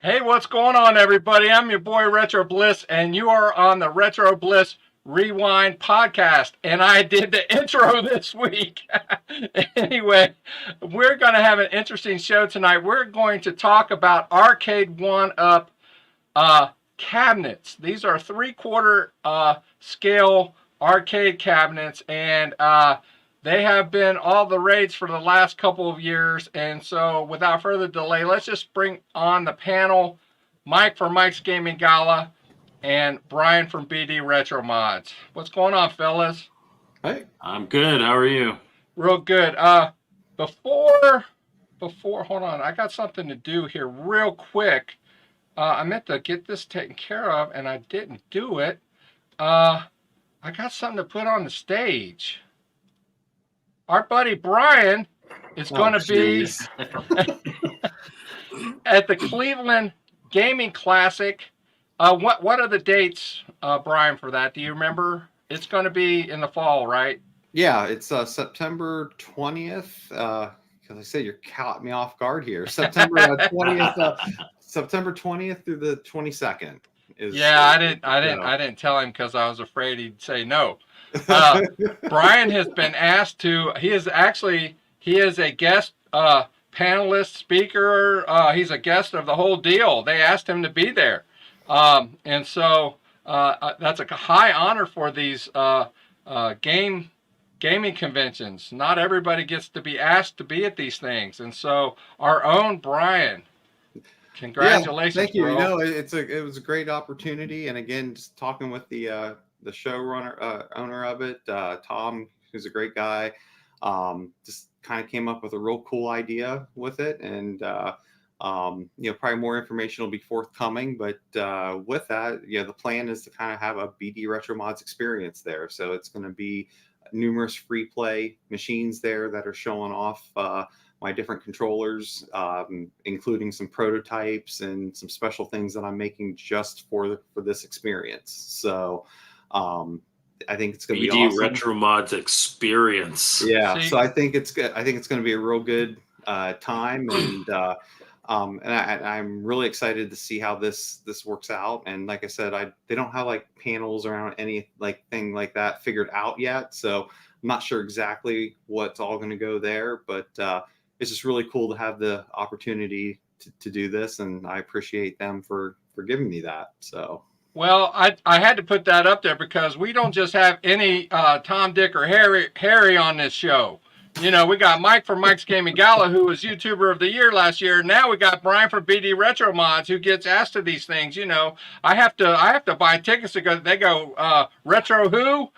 Hey, what's going on, everybody? I'm your boy Retro Bliss, and you are on the Retro Bliss Rewind podcast. And I did the intro this week. Anyway, we're going to have an interesting show tonight. We're going to talk about Arcade1up cabinets. These are 3/4 scale arcade cabinets, and they have been all the rage for the last couple of years. And so, without further delay, let's just bring on the panel: Mike from Mike's Gaming Gala and Brian from BD Retro Mods. What's going on, fellas? Hey, I'm good. How are you? Real good. Before, hold on, I got something to do here real quick. I meant to get this taken care of, and I didn't do it. I got something to put on the stage. Our buddy Brian is going to be at the Cleveland Gaming Classic. What are the dates, Brian, for that? Do you remember? It's going to be in the fall, right? Yeah, it's September 20th. Because I say you're caught me off guard here. September 20th. September 20th through the 22nd. I didn't tell him because I was afraid he'd say no. Brian has been asked to. He is a guest panelist, speaker. He's a guest of the whole deal. They asked him to be there, and so that's a high honor for these gaming conventions. Not everybody gets to be asked to be at these things, and so our own Brian. Congratulations, thank you. bro. You know, it was a great opportunity, and again, just talking with the showrunner owner of it, Tom, who's a great guy, just kind of came up with a real cool idea with it, and probably more information will be forthcoming. But with that, the plan is to kind of have a BD Retro Mods experience there. So it's going to be numerous free play machines there that are showing off my different controllers, including some prototypes and some special things that I'm making just for this experience. So I think it's going to be awesome. Retro Mods experience. Yeah, so I think it's good. I think it's going to be a real good time, and I'm really excited to see how this works out. And like I said, they don't have like panels around any thing like that figured out yet, so I'm not sure exactly what's all going to go there, but it's just really cool to have the opportunity to do this, and I appreciate them for giving me that. So. Well, I had to put that up there because we don't just have any Tom, Dick, or Harry on this show. You know, we got Mike from Mike's Gaming Gala, who was YouTuber of the Year last year. Now we got Brian from BD Retro Mods, who gets asked to these things. You know, I have to buy tickets to go. They go retro who?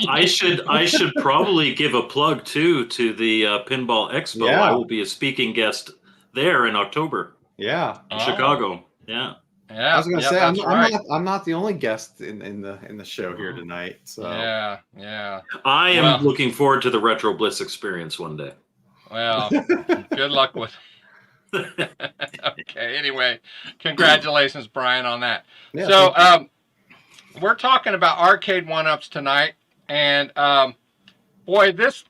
I should probably give a plug too to the Pinball Expo. Yeah. I will be a speaking guest there in October. Yeah, in Chicago. Yeah. Yeah, I was going to say I'm not the only guest in the show here tonight. So yeah. I am looking forward to the Retro Bliss experience one day. Well, good luck with. Okay. Anyway, congratulations, Brian, on that. Yeah, so we're talking about Arcade1ups tonight, and boy, this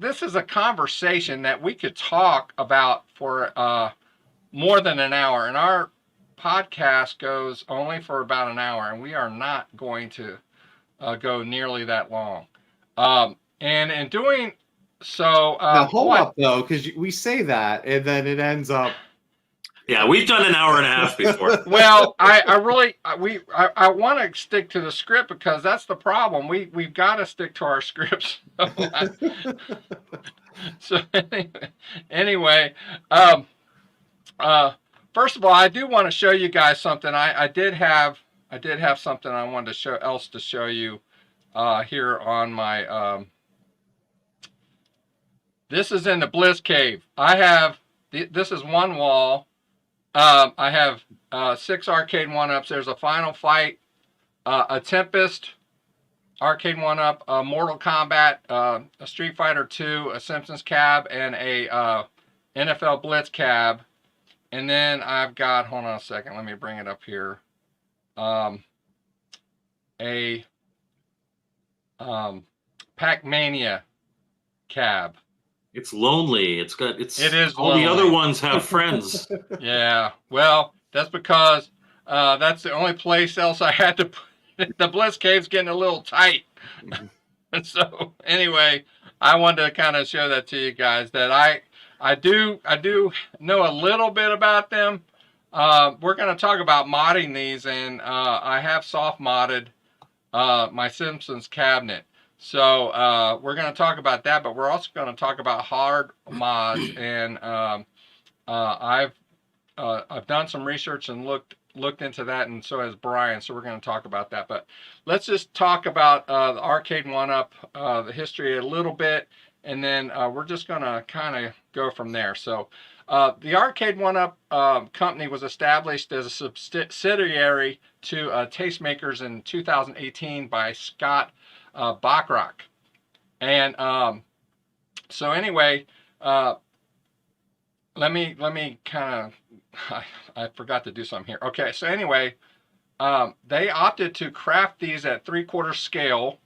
is a conversation that we could talk about for more than an hour, and our podcast goes only for about an hour, and we are not going to go nearly that long. And in doing so, now hold up though, because we say that, and then it ends up. Yeah, we've done an hour and a half before. Well, I want to stick to the script because that's the problem. We've got to stick to our scripts. So anyway, first of all, I do want to show you guys something. I did have something I wanted to show you here on my. This is in the Bliss Cave. I have this is one wall. I have 6 Arcade1ups. There's a Final Fight, a Tempest, Arcade1up, a Mortal Kombat, a Street Fighter 2, a Simpsons cab, and a NFL Blitz cab. And then I've got, hold on a second, let me bring it up here. A Pac-Mania cab. It's lonely. It is all the other lonely. ones have friends. Yeah. Well, that's because that's the only place else I had to put. The Bliss Cave's getting a little tight. So anyway, I wanted to kind of show that to you guys that I do know a little bit about them. We're going to talk about modding these, and I have soft modded my Simpsons cabinet. So we're going to talk about that, but we're also going to talk about hard mods, and I've done some research and looked into that, and so has Brian. So we're going to talk about that. But let's just talk about the Arcade1up, the history a little bit, and then we're just going to kind of go from there. So the Arcade1up company was established as a subsidiary to Tastemakers in 2018 by Scott Bachrach. And so anyway, let me kind of, I forgot to do something here. Okay, so anyway, they opted to craft these at 3/4 scale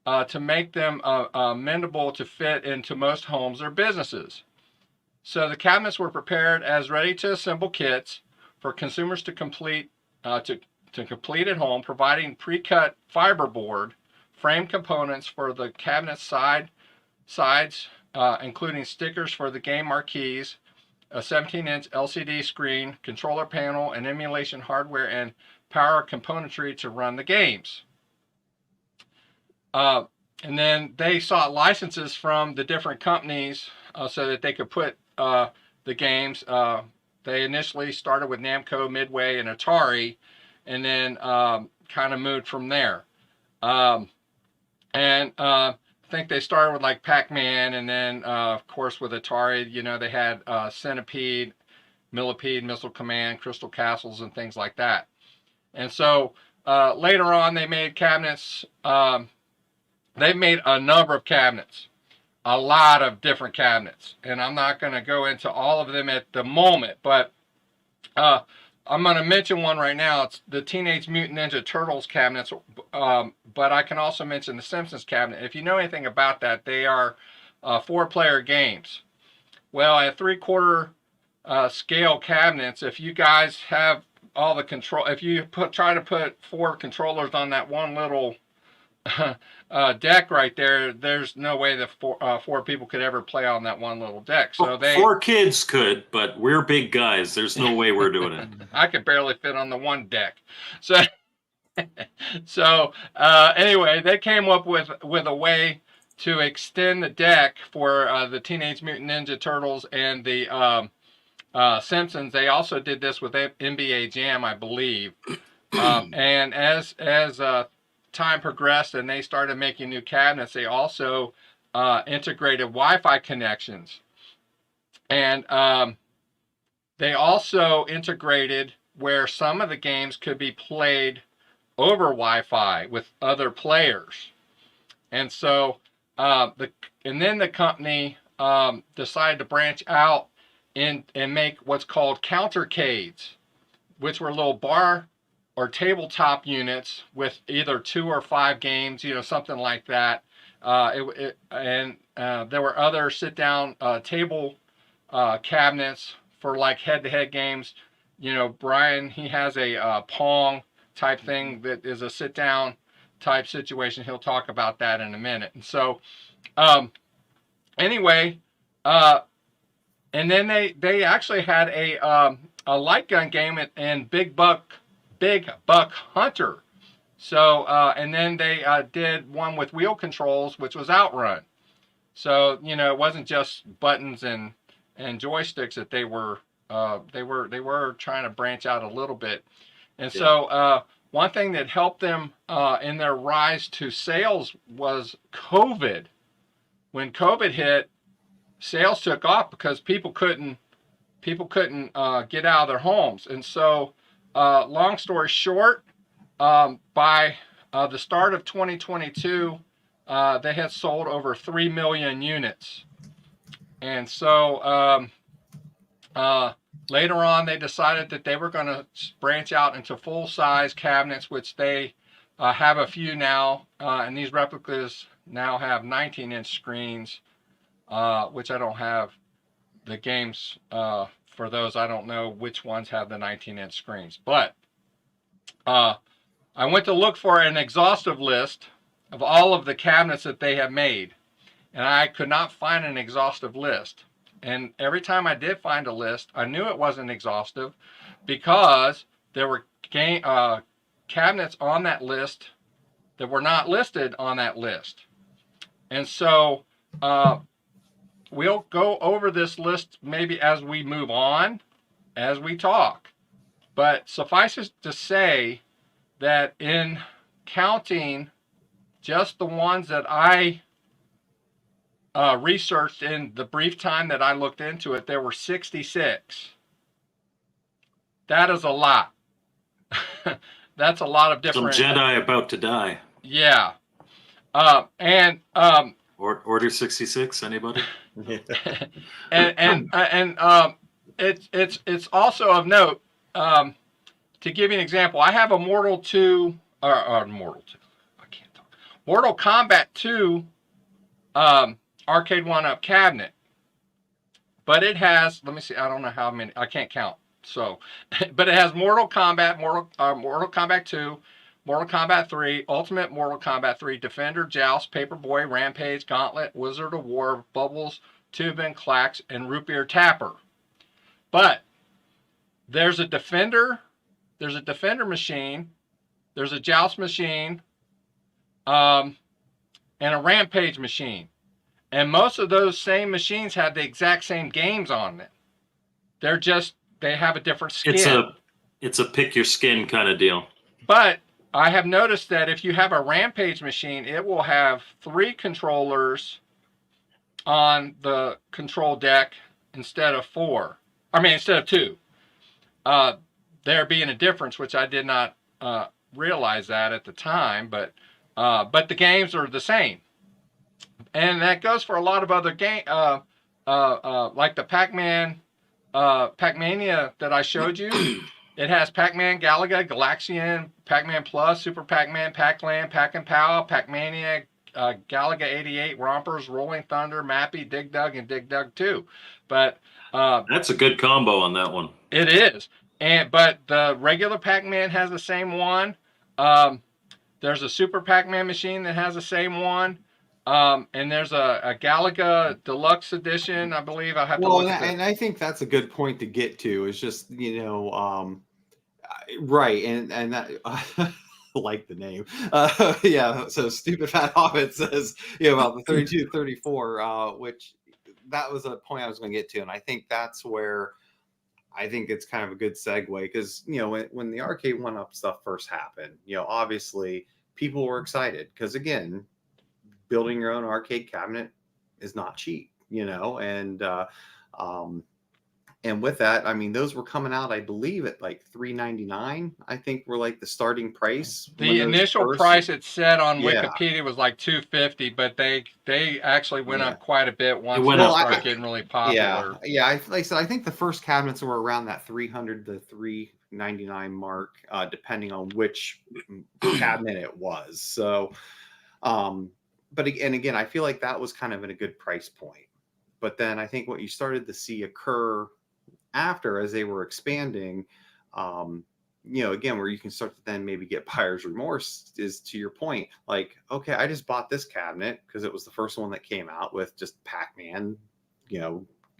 to make them mendable to fit into most homes or businesses. So the cabinets were prepared as ready-to-assemble kits for consumers to complete complete at home, providing pre-cut fiberboard frame components for the cabinet sides, including stickers for the game marquees, a 17-inch LCD screen, controller panel, and emulation hardware and power componentry to run the games. And then they sought licenses from the different companies so that they could put the games. They initially started with Namco, Midway, and Atari, and then kind of moved from there. I think they started with like Pac-Man, and then of course with Atari, you know, they had Centipede, Millipede, Missile Command, Crystal Castles, and things like that. And so later on, they made cabinets. They made a number of cabinets, a lot of different cabinets, and I'm not going to go into all of them at the moment, but I'm going to mention one right now. It's the Teenage Mutant Ninja Turtles cabinets, but I can also mention the Simpsons cabinet. If you know anything about that, they are 4-player games. Well, at 3/4 scale cabinets, if you guys have all the control, if you try to put 4 controllers on that one little deck right there, there's no way that 4 people could ever play on that one little deck. So 4 kids could, but we're big guys. There's no way we're doing it. I could barely fit on the one deck. So anyway, they came up with a way to extend the deck for the Teenage Mutant Ninja Turtles and the Simpsons. They also did this with NBA Jam, I believe. And as time progressed and they started making new cabinets, they also integrated Wi-Fi connections. And they also integrated where some of the games could be played over Wi-Fi with other players. And so then the company decided to branch out and make what's called countercades, which were little bar or tabletop units with either 2 or 5 games, you know, something like that. There were other sit-down table cabinets for like head-to-head games. You know, Brian, he has a Pong type thing that is a sit-down type situation. He'll talk about that in a minute. And so, anyway, and then they actually had a light gun game in Big Buck Hunter. So, and then they did one with wheel controls, which was Outrun. So, you know, it wasn't just buttons and joysticks that they were trying to branch out a little bit. And so, one thing that helped them in their rise to sales was COVID. When COVID hit, sales took off because people couldn't get out of their homes. And so, long story short, by the start of 2022, they had sold over 3 million units. And so later on, they decided that they were going to branch out into full-size cabinets, which they have a few now. And these replicas now have 19-inch screens. which I don't have the games for those. I don't know which ones have the 19-inch screens. But I went to look for an exhaustive list of all of the cabinets that they have made, and I could not find an exhaustive list. And every time I did find a list, I knew it wasn't exhaustive because there were cabinets on that list that were not listed on that list. And so we'll go over this list maybe as we move on, as we talk. But suffice it to say that in counting just the ones that I researched in the brief time that I looked into it, there were 66. That is a lot. That's a lot of different. Some Jedi about to die. Yeah. Order 66. Anybody? It's also of note, to give you an example. I have a Mortal 2 or Mortal 2. I can't talk. Mortal Kombat 2 Arcade1up cabinet, but it has, let me see, I don't know how many, I can't count. So, but it has Mortal Kombat, Mortal Kombat 2, Mortal Kombat 3, Ultimate Mortal Kombat 3, Defender, Joust, Paperboy, Rampage, Gauntlet, Wizard of War, Bubbles, Tubin, Clax, and Root Beer Tapper. But there's a Defender machine, there's a Joust machine, and a Rampage machine. And most of those same machines have the exact same games on them. They have a different skin. It's a pick your skin kind of deal. But I have noticed that if you have a Rampage machine, it will have 3 controllers on the control deck instead of 4. I mean, instead of 2. There being a difference, which I did not realize that at the time, but the games are the same. And that goes for a lot of other games, like the Pac-Mania that I showed you. It has Pac-Man, Galaga, Galaxian, Pac-Man Plus, Super Pac-Man, Pac-Land, Pac-and-Pow, Pac-Mania, Galaga 88, Rompers, Rolling Thunder, Mappy, Dig Dug, and Dig Dug 2. But that's a good combo on that one. It is. But the regular Pac-Man has the same one. There's a Super Pac-Man machine that has the same one. And there's a Galaga Deluxe Edition, I believe. I have to look at that. And I think that's a good point to get to. Is just right, and that like the name, yeah. So Stupid Fat Hobbit says about the 32 34, which that was a point I was going to get to, and I think that's where I think it's kind of a good segue because when the Arcade1up stuff first happened, obviously people were excited because again, building your own arcade cabinet is not cheap, and with that, I mean, those were coming out, I believe, at like $3.99. I think were like the starting price. The initial price it said on Wikipedia was like $250, but they actually went up quite a bit once they started getting really popular. Yeah. Like I said, I think the first cabinets were around that $300 to $399 mark, depending on which cabinet it was. So, but again, I feel like that was kind of at a good price point. But then I think what you started to see occur after, as they were expanding, again, where you can start to then maybe get buyer's remorse is, to your point, like, okay, I just bought this cabinet because it was the first one that came out with just Pac-Man,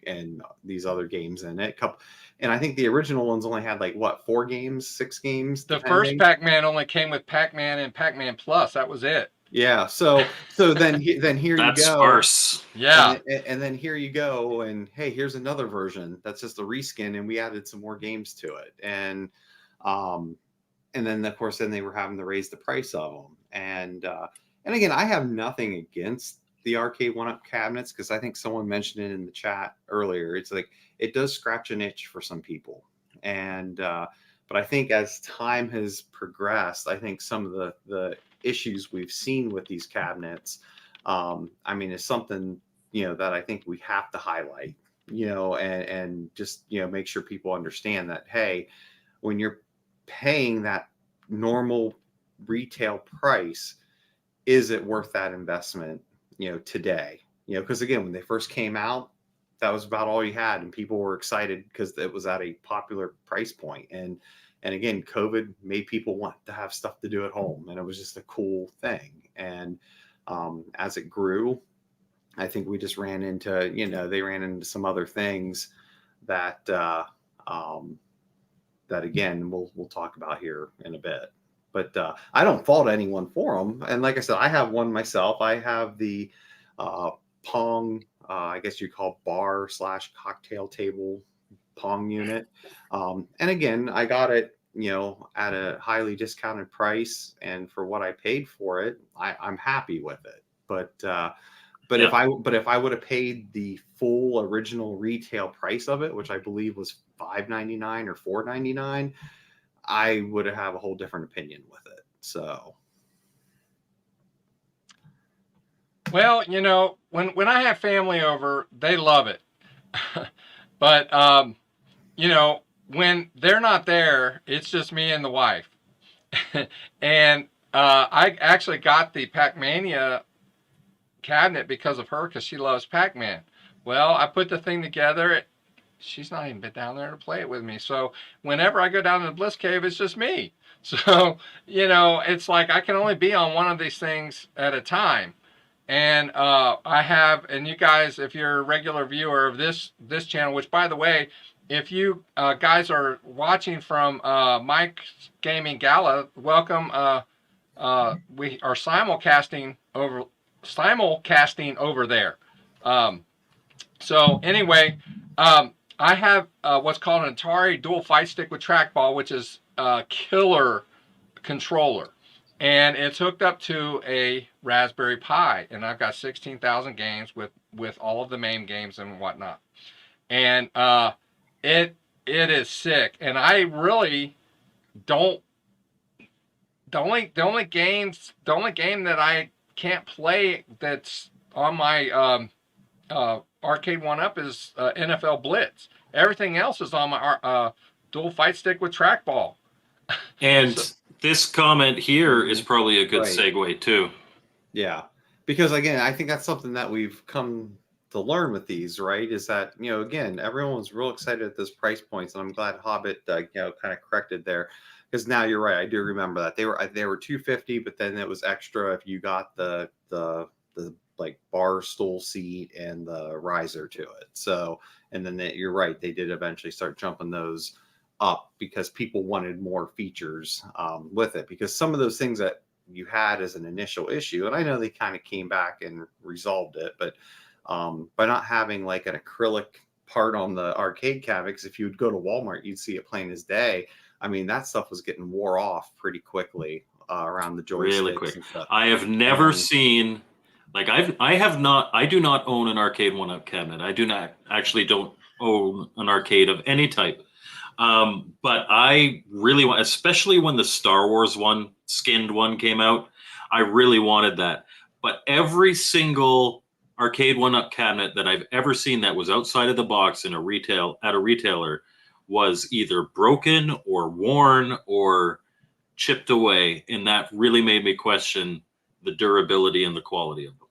and these other games in it. And I think the original ones only had like 4 games, 6 games. The first Pac-Man only came with Pac-Man and Pac-Man Plus. That was it. Yeah. So then here you go. That's sparse. Yeah. And then here you go. And hey, here's another version. That's just a reskin. And we added some more games to it. And then of course, then they were having to raise the price of them. And again, I have nothing against the Arcade1up cabinets because I think someone mentioned it in the chat earlier. It's like, it does scratch an itch for some people. And, but I think as time has progressed, I think some of the issues we've seen with these cabinets, is something, that I think we have to highlight, and just, make sure people understand that, hey, when you're paying that normal retail price, is it worth that investment, today? You know, because again, when they first came out, that was about all you had, and people were excited because it was at a popular price point. And again, COVID made people want to have stuff to do at home, and it was just a cool thing. And as it grew, I think we just ran into, you know, they ran into some other things that that again we'll talk about here in a bit. But I don't fault anyone for them. And like I said, I have one myself. I have the Pong, I guess you call bar / cocktail table Pong unit. And again, I got it, you know, at a highly discounted price, and for what I paid for it, I'm happy with it. But Yeah. if I would have paid the full original retail price of it, which I believe was $5.99 or $4.99, I would have a whole different opinion with it. So, Well, you know, when I have family over, they love it. But you know, when they're not there, it's just me and the wife. And I actually got the Pac-Mania cabinet because of her, because she loves Pac-Man. Well, I put the thing together. She's not even been down there to play it with me. So whenever I go down to the Bliss Cave, it's just me. So, you know, it's like I can only be on one of these things at a time. And I have, and you guys, if you're a regular viewer of this channel, which by the way, if you guys are watching from Mike's Gaming Gala, welcome. We are simulcasting over there. So anyway, I have what's called an Atari dual fight stick with trackball, which is a killer controller. And it's hooked up to a Raspberry Pi, and I've got 16,000 games with all of the MAME games and whatnot. And it is sick. And I really don't. The only game that I can't play that's on my Arcade1up is NFL Blitz. Everything else is on my dual fight stick with trackball. And so, this comment here is probably a good segue too. Yeah, because again, I think that's something that we've come to learn with these, right? Is that, you know, again, everyone was real excited at this price points, and I'm glad Hobbit, you know, kind of corrected there, because now you're right. I do remember that they were $250, but then it was extra if you got the like bar stool seat and the riser to it. So, and then you're right, they did eventually start jumping those up because people wanted more features with it, because some of those things that you had as an initial issue, and I know they kind of came back and resolved it, but by not having like an acrylic part on the arcade cabinet, because if you would go to Walmart, you'd see it plain as day. I mean, that stuff was getting wore off pretty quickly around the joysticks. Really quick. And stuff. I have never seen, like I do not own an Arcade1up cabinet. I don't own an arcade of any type. But I really want, especially when the Star Wars skinned one came out, I really wanted that. But every single Arcade1up cabinet that I've ever seen that was outside of the box at a retailer was either broken or worn or chipped away, and that really made me question the durability and the quality of them.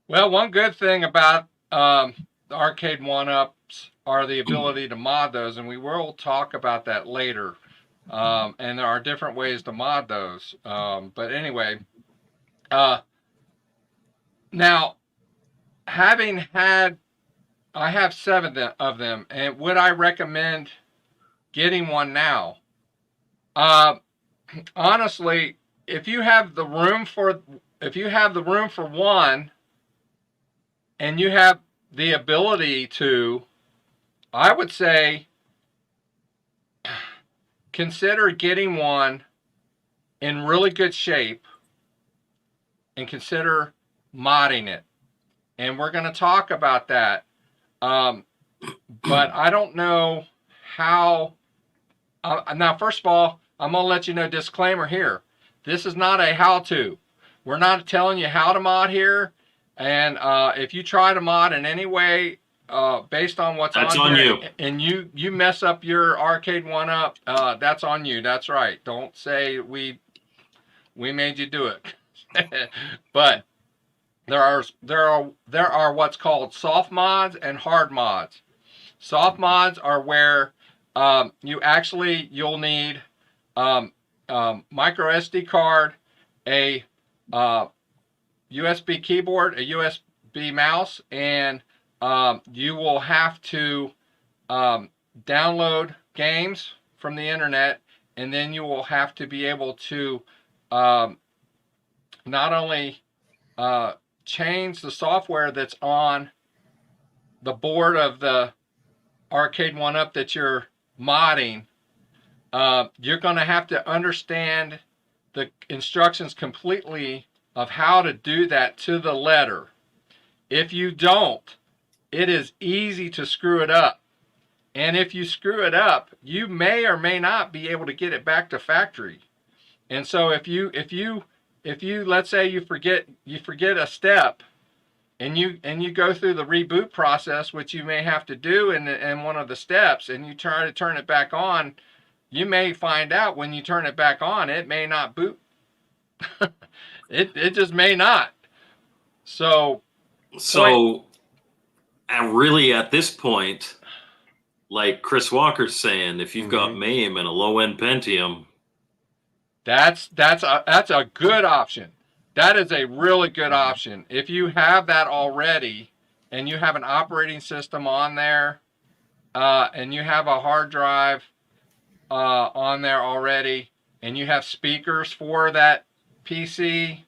Well, one good thing about the Arcade1ups are the ability to mod those, and we will talk about that later. And there are different ways to mod those. But anyway, now, I have 7 of them, and would I recommend getting one now? Honestly, if you have the room for one, and you have the ability to, I would say consider getting one in really good shape and consider modding it. And we're going to talk about that. But I don't know how. Now, first of all, I'm going to let you know, disclaimer here. This is not a how-to. We're not telling you how to mod here. And if you try to mod in any way based on what's on here, you, and you mess up your Arcade1up, that's on you. That's right. Don't say we made you do it. But there are what's called soft mods and hard mods. Soft mods are where you'll need micro SD card, a USB keyboard, a USB mouse, and you will have to download games from the internet, and then you will have to be able to not only change the software that's on the board of the Arcade1up that you're modding, you're going to have to understand the instructions completely of how to do that to the letter. If you don't, it is easy to screw it up. And if you screw it up, you may or may not be able to get it back to factory. And so if you let's say you forget a step, and you go through the reboot process, which you may have to do in one of the steps, and you try to turn it back on, you may find out when you turn it back on, it may not boot. it just may not. So and really at this point, like Chris Walker's saying, if you've got MAME and a low-end Pentium, that's a good option. That is a really good option. If you have that already and you have an operating system on there, and you have a hard drive on there already, and you have speakers for that PC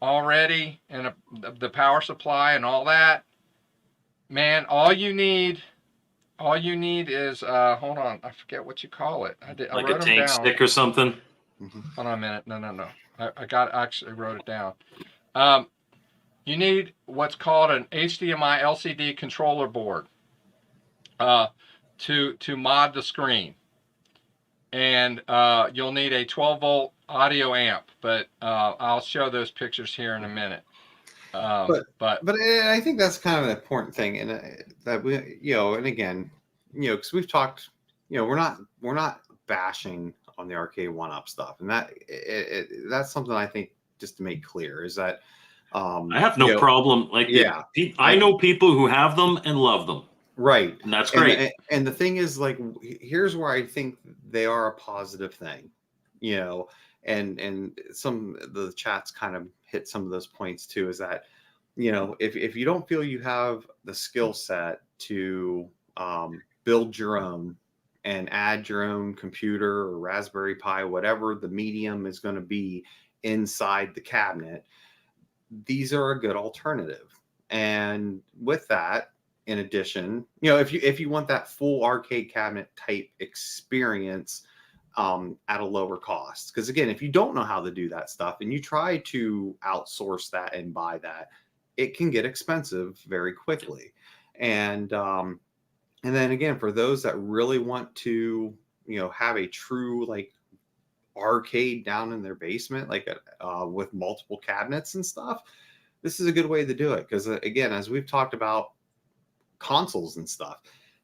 already, and the power supply and all that, man, all you need is hold on, I forget what you call it. I like wrote a tank stick or something. Hold on a minute. No. I actually wrote it down. You need what's called an HDMI LCD controller board to mod the screen, and you'll need a 12-volt audio amp. But I'll show those pictures here in a minute. But I think that's kind of an important thing, and that we, and again, because we've talked, we're not bashing on the Arcade1up stuff, and that's something I think just to make clear is that I have no problem. Like, I know people who have them and love them, right? And that's great. And the thing is, like, here's where I think they are a positive thing, and some of the chats kind of hit some of those points too. Is that if you don't feel you have the skill set to build your own and add your own computer or Raspberry Pi, whatever the medium is going to be inside the cabinet, these are a good alternative. And with that, in addition, if you want that full arcade cabinet type experience at a lower cost, because again, if you don't know how to do that stuff and you try to outsource that and buy that, it can get expensive very quickly. And then again, for those that really want to, have a true like arcade down in their basement, like with multiple cabinets and stuff, this is a good way to do it. Because again, as we've talked about consoles and stuff,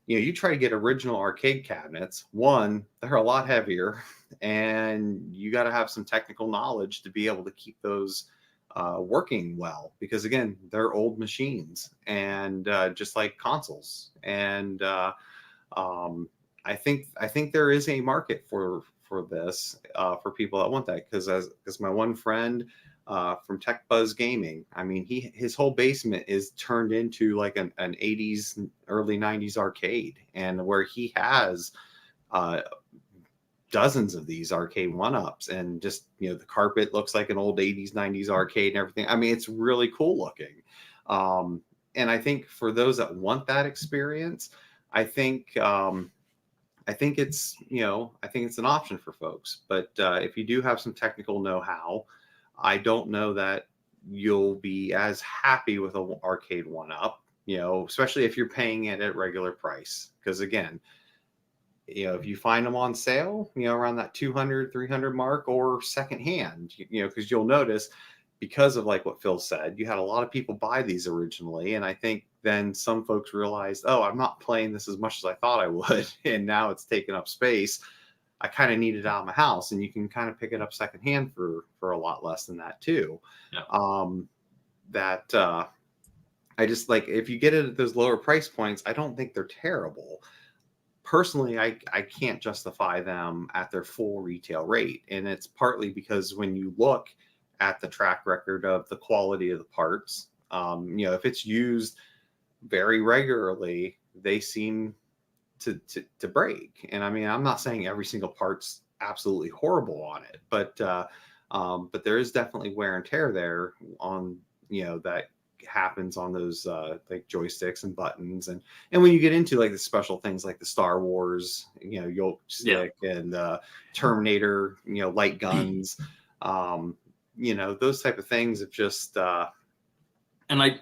you try to get original arcade cabinets. One, they're a lot heavier, and you got to have some technical knowledge to be able to keep those working well, because again, they're old machines, and just like consoles. And I think there is a market for this for people that want that, because as my one friend from Tech Buzz Gaming, I mean, his whole basement is turned into like an 80s, early 90s arcade, and where he has dozens of these Arcade1ups, and just the carpet looks like an old 80s 90s arcade and everything. I mean, it's really cool looking, and I think for those that want that experience, I think it's an option for folks. But if you do have some technical know-how, I don't know that you'll be as happy with an Arcade1up, especially if you're paying it at regular price, because again, if you find them on sale, around that 200, 300 mark, or secondhand, because you'll notice, because of like what Phil said, you had a lot of people buy these originally. And I think then some folks realized, oh, I'm not playing this as much as I thought I would. And now it's taking up space. I kind of need it out of my house, and you can kind of pick it up secondhand for a lot less than that too. Yeah. that I just like, if you get it at those lower price points, I don't think they're terrible. Personally, I can't justify them at their full retail rate. And it's partly because when you look at the track record of the quality of the parts, if it's used very regularly, they seem to break. And I mean, I'm not saying every single part's absolutely horrible on it, but there is definitely wear and tear there on, that happens on those like joysticks and buttons, and when you get into like the special things like the Star Wars yoke stick and Terminator light guns, those type of things have just and I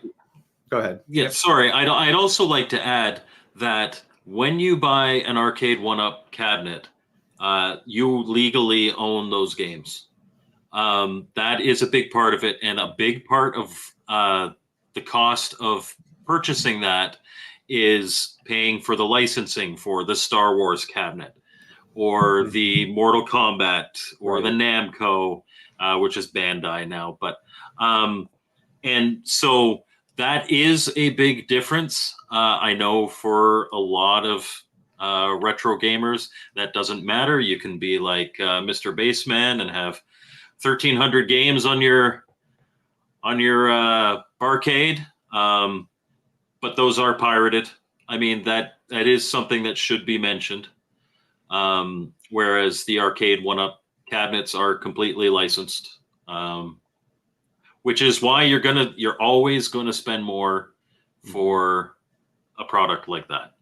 go ahead. Sorry, I'd also like to add that when you buy an Arcade1up cabinet, you legally own those games. That is a big part of it, and a big part of the cost of purchasing that is paying for the licensing for the Star Wars cabinet or the Mortal Kombat or the Namco, which is Bandai now. But and so that is a big difference. I know for a lot of retro gamers, that doesn't matter. You can be like Mr. Baseman and have 1,300 games on your barcade, but those are pirated. I mean, that is something that should be mentioned. Whereas the Arcade1up cabinets are completely licensed, which is why you're always gonna spend more for a product like that.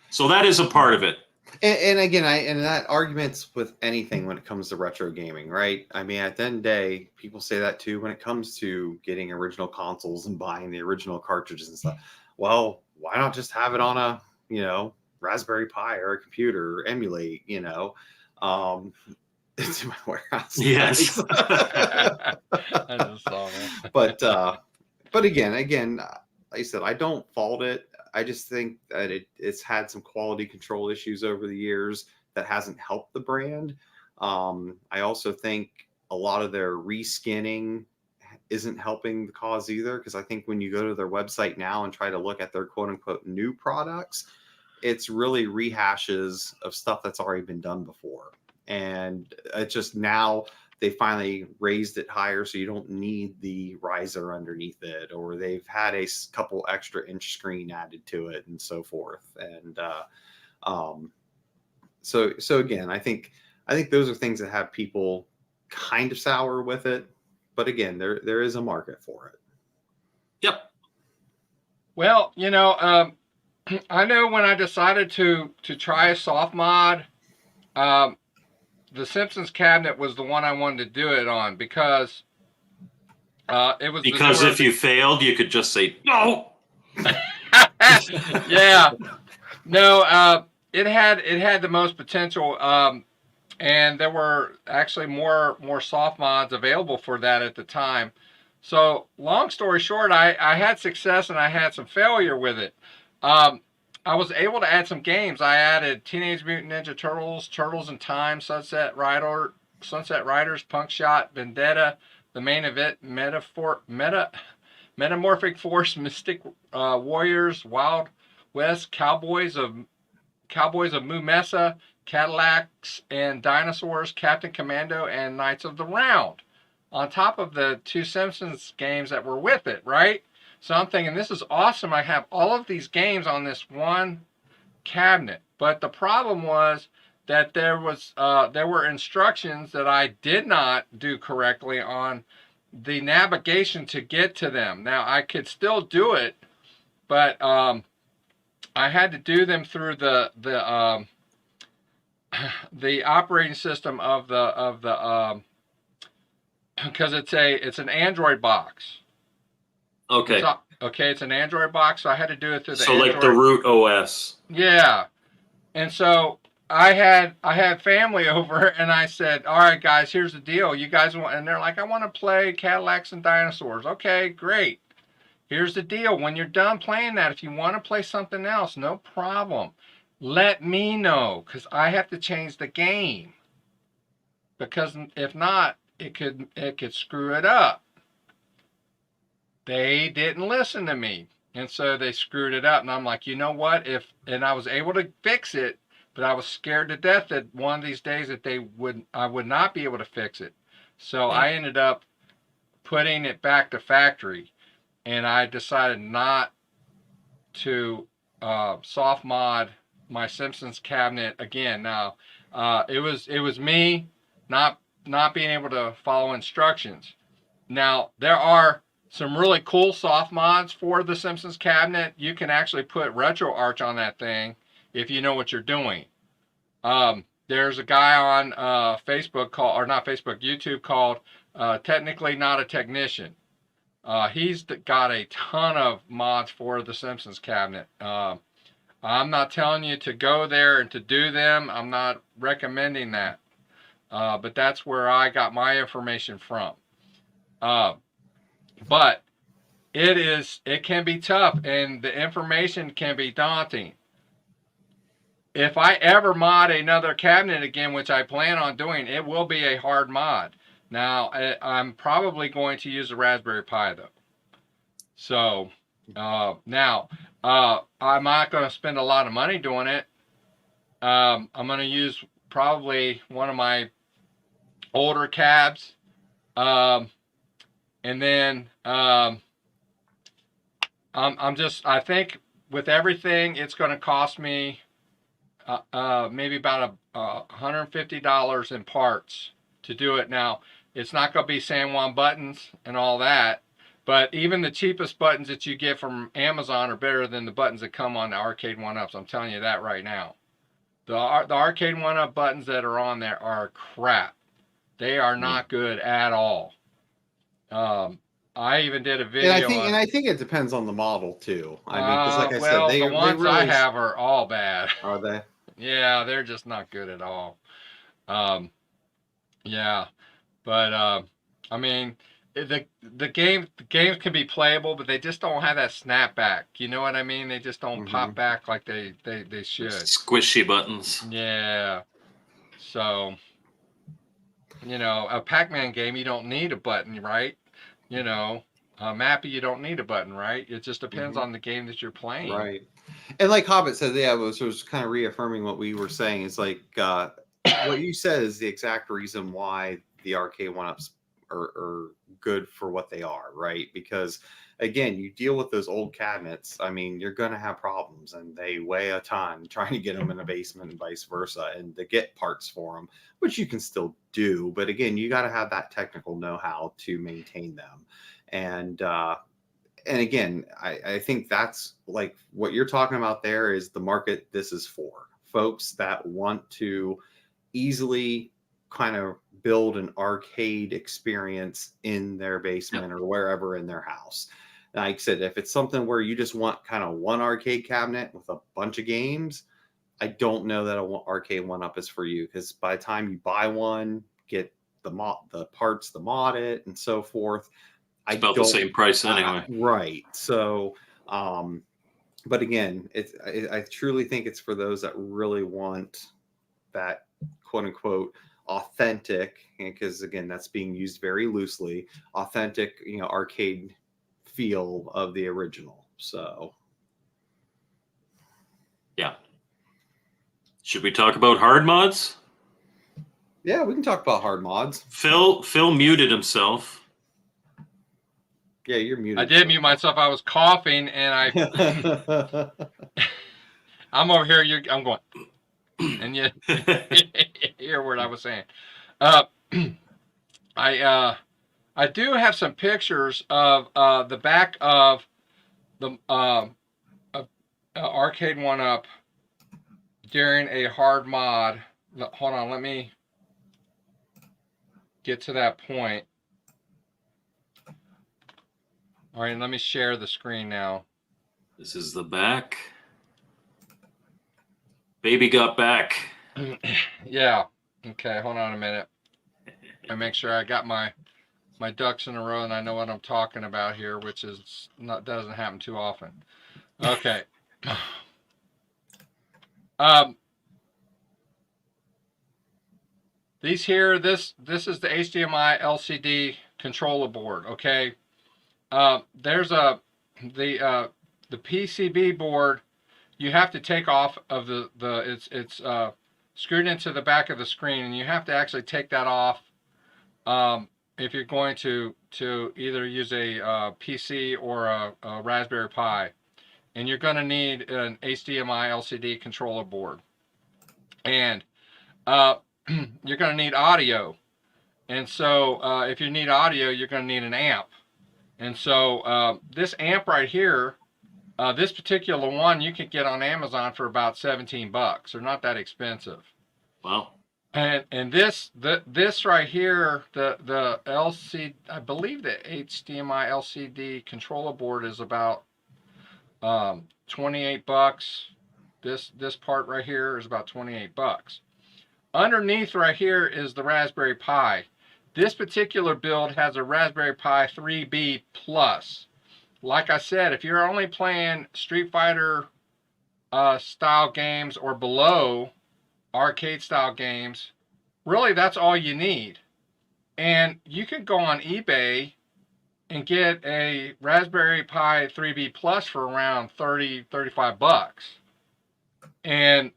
So that is a part of it. And again, and that argument's with anything when it comes to retro gaming, right? I mean, at the end of the day, people say that too when it comes to getting original consoles and buying the original cartridges and stuff. Well, why not just have it on a, Raspberry Pi or a computer, or emulate, it's in my warehouse. Yes. I just saw that. But again, like I said, I don't fault it. I just think that it's had some quality control issues over the years that hasn't helped the brand. I also think a lot of their reskinning isn't helping the cause either, because I think when you go to their website now and try to look at their quote unquote new products, it's really rehashes of stuff that's already been done before. And it's just now they finally raised it higher, so you don't need the riser underneath it, or they've had a couple extra inch screen added to it and so forth. And so again, I think those are things that have people kind of sour with it. But again, there is a market for it. Yep. Well, I know when I decided to try a soft mod, the Simpsons cabinet was the one I wanted to do it on because it was if you failed, you could just say no. Yeah, no, it had the most potential, and there were actually more soft mods available for that at the time. So long story short, I had success and I had some failure with it. I was able to add some games. I added Teenage Mutant Ninja Turtles, Turtles in Time, Sunset Riders, Punk Shot, Vendetta, The Main Event, Metamorphic Force, Mystic Warriors, Wild West, Cowboys of Moo Mesa, Cadillacs and Dinosaurs, Captain Commando, and Knights of the Round. On top of the two Simpsons games that were with it, right? So I'm thinking, this is awesome. I have all of these games on this one cabinet. But the problem was that there were instructions that I did not do correctly on the navigation to get to them. Now, I could still do it, but I had to do them through the operating system of the because it's an Android box. Okay. It's an Android box, so I had to do it through the Android. Like the root OS. Yeah. And so I had family over and I said, all right, guys, here's the deal. You guys want, and they're like, I want to play Cadillacs and Dinosaurs. Okay, great. Here's the deal. When you're done playing that, if you want to play something else, no problem. Let me know, because I have to change the game. Because if not, it could screw it up. they didn't listen to me. And so they screwed it up. And I'm like, you know what? And I was able to fix it, but I was scared to death that one of these days that I would not be able to fix it. So I ended up putting it back to factory, and I decided not to soft mod my Simpsons cabinet again. Now, it was me not being able to follow instructions. Now, there are some really cool soft mods for the Simpsons cabinet. You can actually put RetroArch on that thing if you know what you're doing. There's a guy on Facebook called, or not Facebook, YouTube called Technically Not a Technician. He's got a ton of mods for the Simpsons cabinet. I'm not telling you to go there and to do them. I'm not recommending that. But that's where I got my information from. But it can be tough, and the information can be daunting. If I ever mod another cabinet again, which I plan on doing, it will be a hard mod. Now, I'm probably going to use a Raspberry Pi, though. So, now, I'm not going to spend a lot of money doing it. I'm going to use probably one of my older cabs. And then, I think with everything, it's going to cost me maybe about $150 in parts to do it. Now, it's not going to be San Juan buttons and all that, but even the cheapest buttons that you get from Amazon are better than the buttons that come on the Arcade1ups. I'm telling you that right now. The Arcade1up buttons that are on there are crap. They are not good at all. I even did a video. And I think it depends on the model too. I mean, because like I said, the ones I have are all bad. Are they? Yeah, they're just not good at all. Yeah, but I mean, the games can be playable, but they just don't have that snapback. You know what I mean? They just don't pop back like they should. Squishy buttons. Yeah. So, a Pac-Man game, you don't need a button, right? Mappy, you don't need a button, right? It just depends on the game that you're playing. Right. And like Hobbit said, yeah, it was kind of reaffirming what we were saying. It's like what you said is the exact reason why the Arcade1ups are good for what they are, right? Because again, you deal with those old cabinets. I mean, you're going to have problems, and they weigh a ton trying to get them in a basement and vice versa, and to get parts for them, which you can still do. But again, you got to have that technical know-how to maintain them. And again, I think that's like what you're talking about there is the market this is for. Folks that want to easily kind of build an arcade experience in their basement or wherever in their house. Like I said, if it's something where you just want kind of one arcade cabinet with a bunch of games, I don't know that an Arcade1up is for you, because by the time you buy one, get the parts, the mod it, and so forth, it's about the same price anyway. Right. So, but again, I truly think it's for those that really want that quote unquote authentic, because again, that's being used very loosely, authentic, arcade feel of the original. So, yeah. Should we talk about hard mods? Yeah, we can talk about hard mods. Phil muted himself. Yeah, you're muted. I did mute myself. I was coughing, and I'm over here. I'm going, and you hear what I was saying. I do have some pictures of the back of the Arcade1up during a hard mod. Hold on, let me get to that point. All right, let me share the screen now. This is the back. Baby got back. Yeah. Okay, hold on a minute. I make sure I got my ducks in a row and I know what I'm talking about here, which is doesn't happen too often. Okay. These here, this is the HDMI LCD controller board, okay? there's the PCB board. You have to take off of it's screwed into the back of the screen, and you have to actually take that off if you're going to either use a PC or a Raspberry Pi, and you're going to need an HDMI LCD controller board, and you're going to need audio, and so if you need audio, you're going to need an amp, and so this amp right here. This particular one you can get on Amazon for about $17. They're not that expensive. Wow. And this right here, the LCD, I believe the HDMI LCD controller board is about $28. This part right here is about $28. Underneath right here is the Raspberry Pi. This particular build has a Raspberry Pi 3B Plus. Like I said, if you're only playing Street Fighter style games or below, arcade style games, really that's all you need. And you could go on eBay and get a Raspberry Pi 3B Plus for around $35. And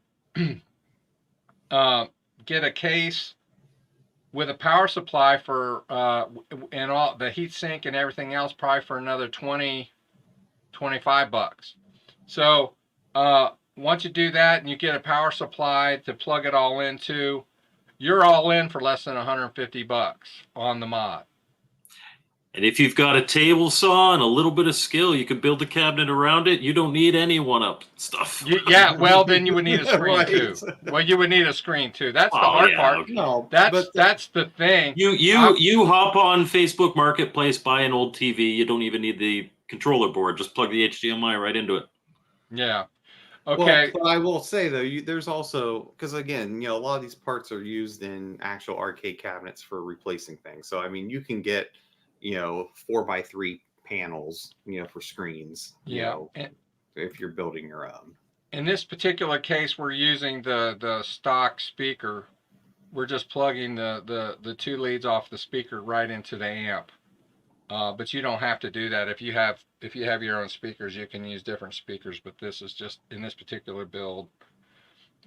get a case with a power supply for and all the heat sink and everything else, probably for another $25. So once you do that and you get a power supply to plug it all into, you're all in for less than $150 on the mod. And if you've got a table saw and a little bit of skill, you can build a cabinet around it. You don't need any 1-up stuff. Yeah, well, then you would need a screen Right. too. Well, you would need a screen too. That's the hard part. Okay. No, That's the thing. You hop on Facebook Marketplace, buy an old TV. You don't even need the controller board. Just plug the HDMI right into it. Yeah. Okay. Well, but I will say though, there's also, because again, a lot of these parts are used in actual arcade cabinets for replacing things. So I mean, you can get 4x3 panels, for screens. If you're building your own. In this particular case, we're using the stock speaker. We're just plugging the two leads off the speaker right into the amp. But you don't have to do that. If you have your own speakers, you can use different speakers. But this is just, in this particular build,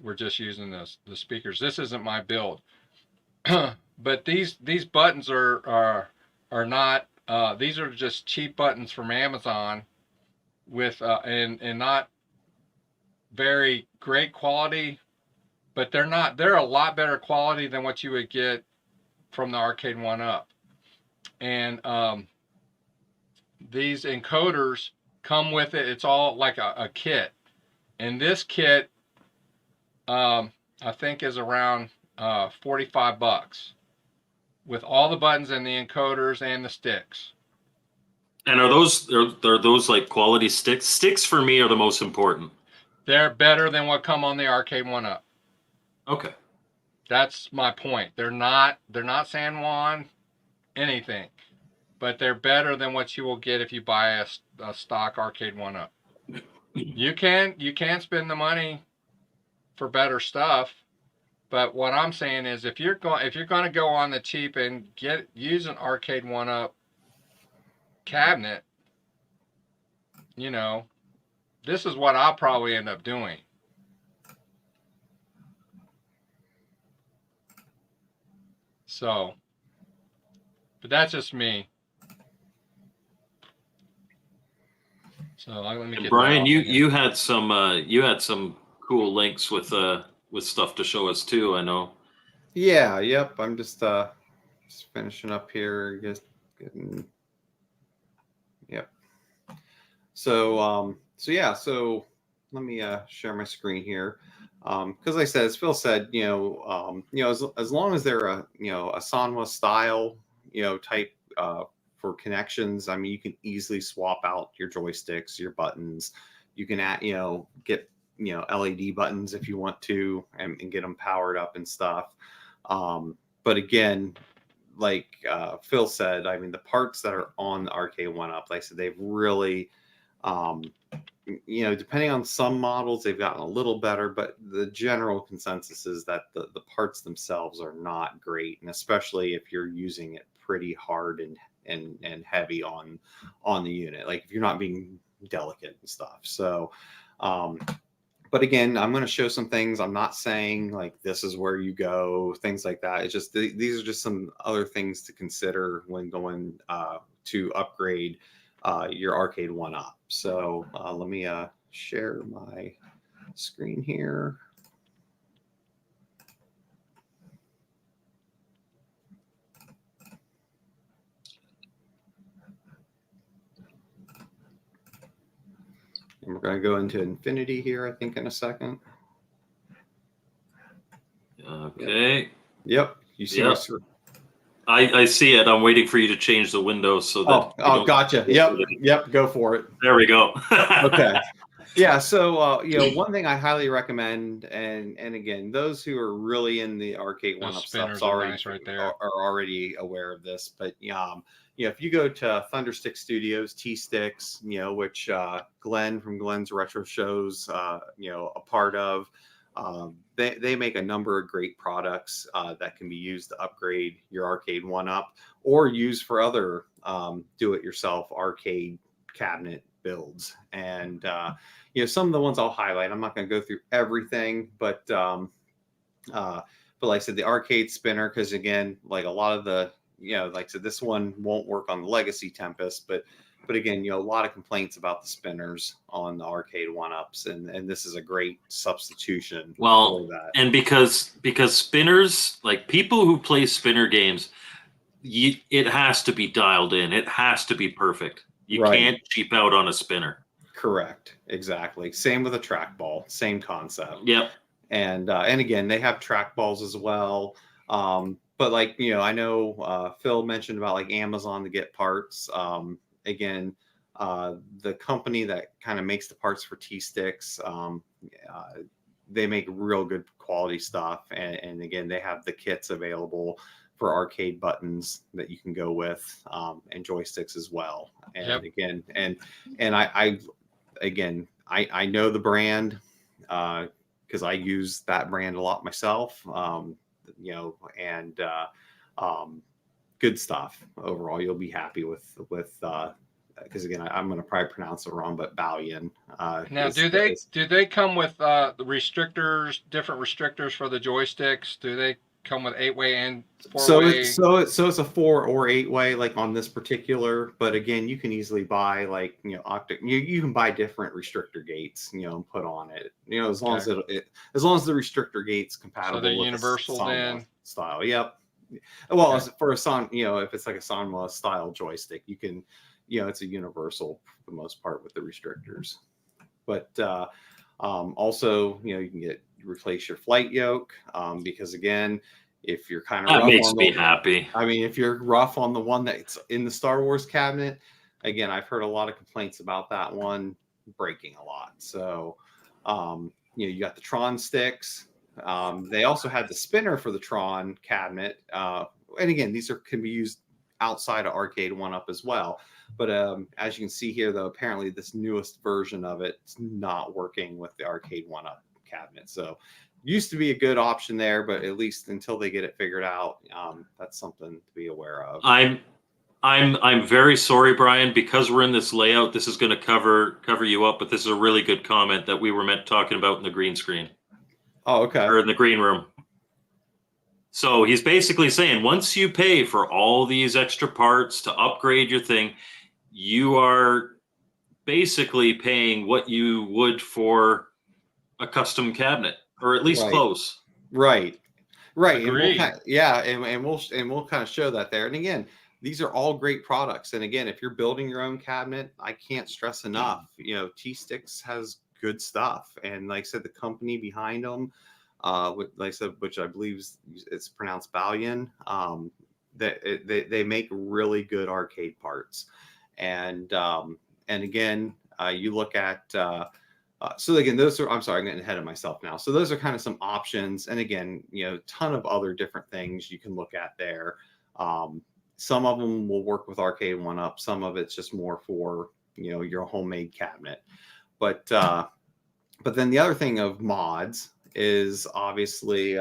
we're just using the speakers. This isn't my build. But these buttons are not. These are just cheap buttons from Amazon, with and not very great quality. But they're a lot better quality than what you would get from the Arcade1up. And these encoders come with it. It's all like a kit. And this kit, I think, is around $45 with all the buttons and the encoders and the sticks. And are those like quality sticks? Sticks for me are the most important. They're better than what come on the Arcade1up. Okay. That's my point. They're not San Juan anything, but they're better than what you will get if you buy a stock Arcade1up. You can spend the money for better stuff, but what I'm saying is if you're going to go on the cheap and use an Arcade1up cabinet, this is what I'll probably end up doing. So, but that's just me. So let me get Brian, you had some cool links with stuff to show us too, I know. Yeah, yep. I'm just finishing up here, just getting. Yep. So let me share my screen here. Because I said, as Phil said, as long as they're a Sanwa style, type for connections, I mean, you can easily swap out your joysticks, your buttons. You can add, get LED buttons if you want to, and get them powered up and stuff. But again, like Phil said, I mean, the parts that are on the Arcade1up, like I said, they've really, depending on some models, they've gotten a little better, but the general consensus is that the parts themselves are not great, and especially if you're using it pretty hard and and heavy on the unit, like if you're not being delicate and stuff. So but again, I'm going to show some things. I'm not saying like this is where you go, things like that. It's just these are just some other things to consider when going to upgrade your Arcade1up. So let me share my screen here. And we're going to go into Infinity here, I think, in a second. Okay. Yep. You see Yep. I see it. I'm waiting for you to change the window so that. Oh, gotcha. Yep. Go for it. There we go. Okay. Yeah. So, one thing I highly recommend, and again, those who are really in the Arcade1up stuff are already aware of this, but if you go to Thunderstick Studios, T-Sticks, which Glenn from Glenn's Retro Shows, a part of, they make a number of great products that can be used to upgrade your Arcade1up or use for other do-it-yourself arcade cabinet builds. And some of the ones I'll highlight, I'm not going to go through everything, but like I said, the arcade spinner, because again, like a lot of the like I said, this one won't work on the Legacy Tempest, but again, a lot of complaints about the spinners on the Arcade1ups, and this is a great substitution for that. And because spinners, like people who play spinner games, it has to be dialed in. It has to be perfect. You can't cheap out on a spinner. Correct. Exactly. Same with a trackball. Same concept. Yep. And again, they have trackballs as well. But like, I know Phil mentioned about like Amazon to get parts. Again, the company that kind of makes the parts for T-Sticks, they make real good quality stuff. And again, they have the kits available for arcade buttons that you can go with, and joysticks as well. And again, I know the brand because I use that brand a lot myself. And good stuff overall. You'll be happy with because again, I'm going to probably pronounce it wrong, but Valian. Now, do they come with the restrictors, different restrictors for the joysticks? Do they come with 8-way and 4-way? So it's a 4 or 8-way, like on this particular. But again, you can easily buy like you can buy different restrictor gates, and put on it. As long as as long as the restrictor gate's compatible. So they're with universal the then. Style. Yep. Well, for a Son, if it's like a Sanwa style joystick, you can, it's a universal for the most part with the restrictors. But also, you can replace your flight yoke, because again, if you're kind of that rough makes on me happy. I mean, if you're rough on the one that's in the Star Wars cabinet, again, I've heard a lot of complaints about that one breaking a lot. So, you got the Tron sticks. They also had the spinner for the Tron cabinet. And again, these can be used outside of Arcade1up as well. But as you can see here, though, apparently this newest version of it is not working with the Arcade1up cabinet. So used to be a good option there, but at least until they get it figured out, that's something to be aware of. I'm very sorry, Brian, because we're in this layout. This is going to cover you up, but this is a really good comment that we were meant talking about in the green screen. Oh, okay. Or in the green room. So he's basically saying once you pay for all these extra parts to upgrade your thing, you are basically paying what you would for a custom cabinet, or at least close. Right. And we'll and we'll kind of show that there. And again, these are all great products. And again, if you're building your own cabinet, I can't stress enough. T-Sticks has good stuff, and like I said, the company behind them, like I said, which I believe it's pronounced Valian, they make really good arcade parts. And again, you look at so again, those are, I'm sorry, I'm getting ahead of myself now. So those are kind of some options, and again, ton of other different things you can look at there. Some of them will work with Arcade1up. Some of it's just more for your homemade cabinet. But then the other thing of mods is obviously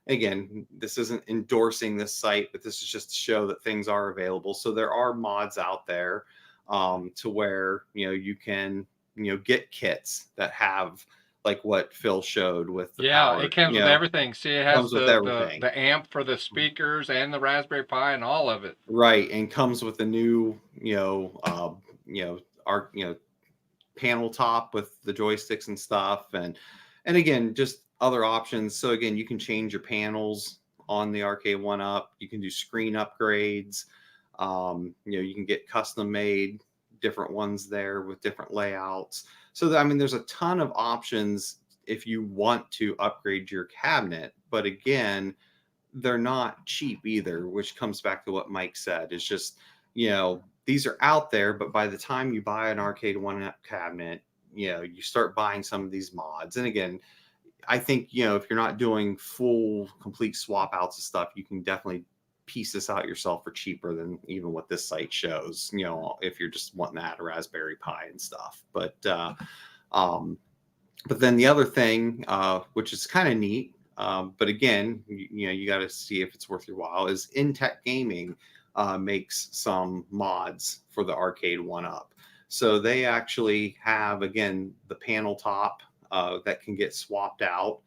again, this isn't endorsing this site, but this is just to show that things are available. So there are mods out there to where, you can, get kits that have like what Phil showed with the power. It comes with everything. See, it has comes with everything. the amp for the speakers and the Raspberry Pi and all of it. Right, and comes with the new, panel top with the joysticks and stuff, and again, just other options. So again, you can change your panels on the Arcade1up. You can do screen upgrades. You can get custom made different ones there with different layouts. So there's a ton of options if you want to upgrade your cabinet. But again, they're not cheap either, which comes back to what Mike said. It's just, these are out there, but by the time you buy an Arcade1up cabinet, you start buying some of these mods. And again, I think, if you're not doing full, complete swap outs of stuff, you can definitely piece this out yourself for cheaper than even what this site shows, if you're just wanting to add a Raspberry Pi and stuff. But then the other thing, which is kind of neat, but again, you got to see if it's worth your while, is Intech Gaming makes some mods for the Arcade1up. So they actually have, again, the panel top that can get swapped out,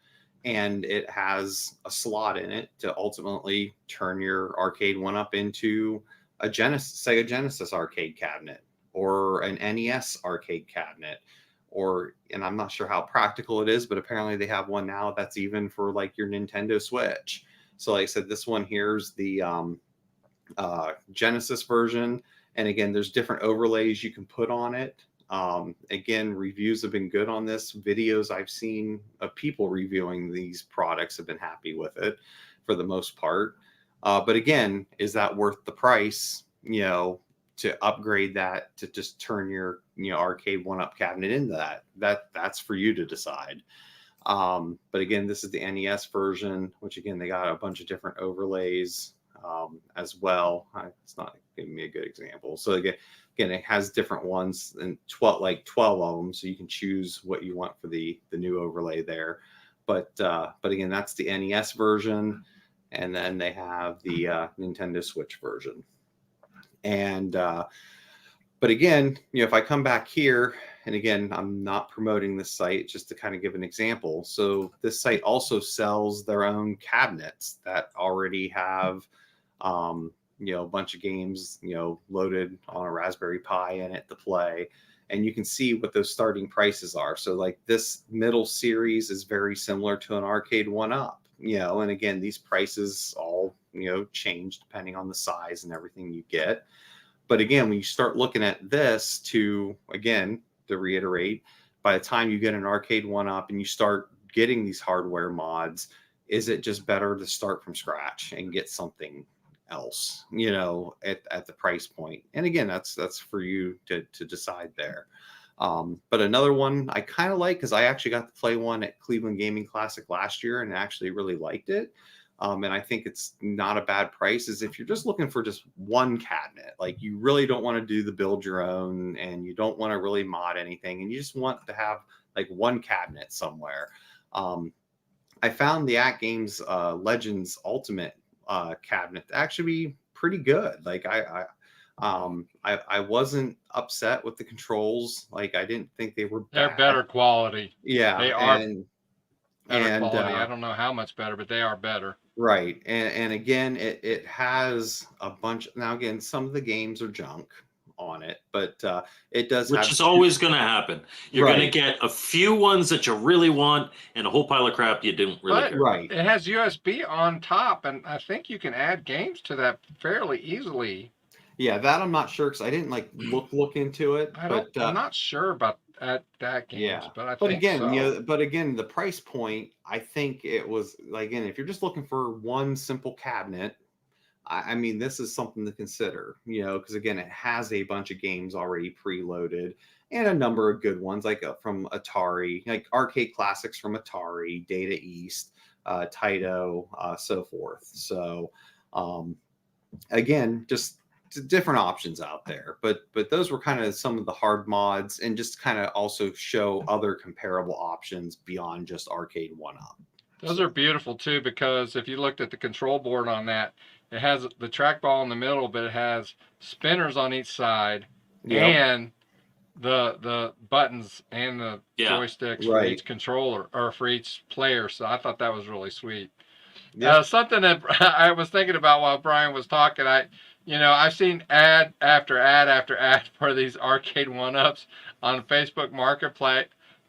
and it has a slot in it to ultimately turn your Arcade1up into a Sega Genesis arcade cabinet or an NES arcade cabinet. And I'm not sure how practical it is, but apparently they have one now that's even for like your Nintendo Switch. So like I said, this one here's the Genesis version. And again, there's different overlays you can put on it. Again, reviews have been good on this. Videos I've seen of people reviewing these products have been happy with it for the most part. But again, is that worth the price, to upgrade that, to just turn your, Arcade1up cabinet into that's for you to decide. But again, this is the NES version, which again, they got a bunch of different overlays as well. It's not giving me a good example. So again, it has different ones, and 12 of them, so you can choose what you want for the new overlay there. But again, that's the NES version, and then they have the Nintendo Switch version. And but again, if I come back here, and again, I'm not promoting this site, just to kind of give an example. So this site also sells their own cabinets that already have a bunch of games, loaded on a Raspberry Pi in it to play. And you can see what those starting prices are. So like this middle series is very similar to an Arcade1up, and again, these prices all, change depending on the size and everything you get. But again, when you start looking at this, to reiterate, by the time you get an Arcade1up and you start getting these hardware mods, is it just better to start from scratch and get something else, at the price point? And again, that's for you to decide there. But another one I kind of like, because I actually got to play one at Cleveland Gaming Classic last year and actually really liked it. And I think it's not a bad price, is if you're just looking for just one cabinet, like you really don't want to do the build your own, and you don't want to really mod anything, and you just want to have like one cabinet somewhere. I found the At Games Legends Ultimate cabinet to actually be pretty good. Like I wasn't upset with the controls. Like I didn't think they were bad. They're better quality. Yeah, they are better quality. I don't know how much better, but they are better. Right, and again, it has a bunch. Now again, some of the games are junk on it, but it does, which is always going to happen. You're going to get a few ones that you really want and a whole pile of crap you didn't really care. Right. It has USB on top, and I think you can add games to that fairly easily. Yeah, that I'm not sure, because I didn't look into it. I'm not sure about that games, yeah. But I but think again, so. But again, the price point, I think it was, like, again, if you're just looking for one simple cabinet, I mean, this is something to consider, because again, it has a bunch of games already preloaded and a number of good ones, like from Atari, like arcade classics from Atari, Data East, Taito, so forth. So again, just different options out there, but those were kind of some of the hard mods, and just kind of also show other comparable options beyond just Arcade1up. Those are beautiful too, because if you looked at the control board on that, it has the trackball in the middle, but it has spinners on each side, and the buttons and the joysticks for each controller or for each player. So I thought that was really sweet. Something that I was thinking about while Brian was talking, I've seen ad after ad after ad for these Arcade1ups on Facebook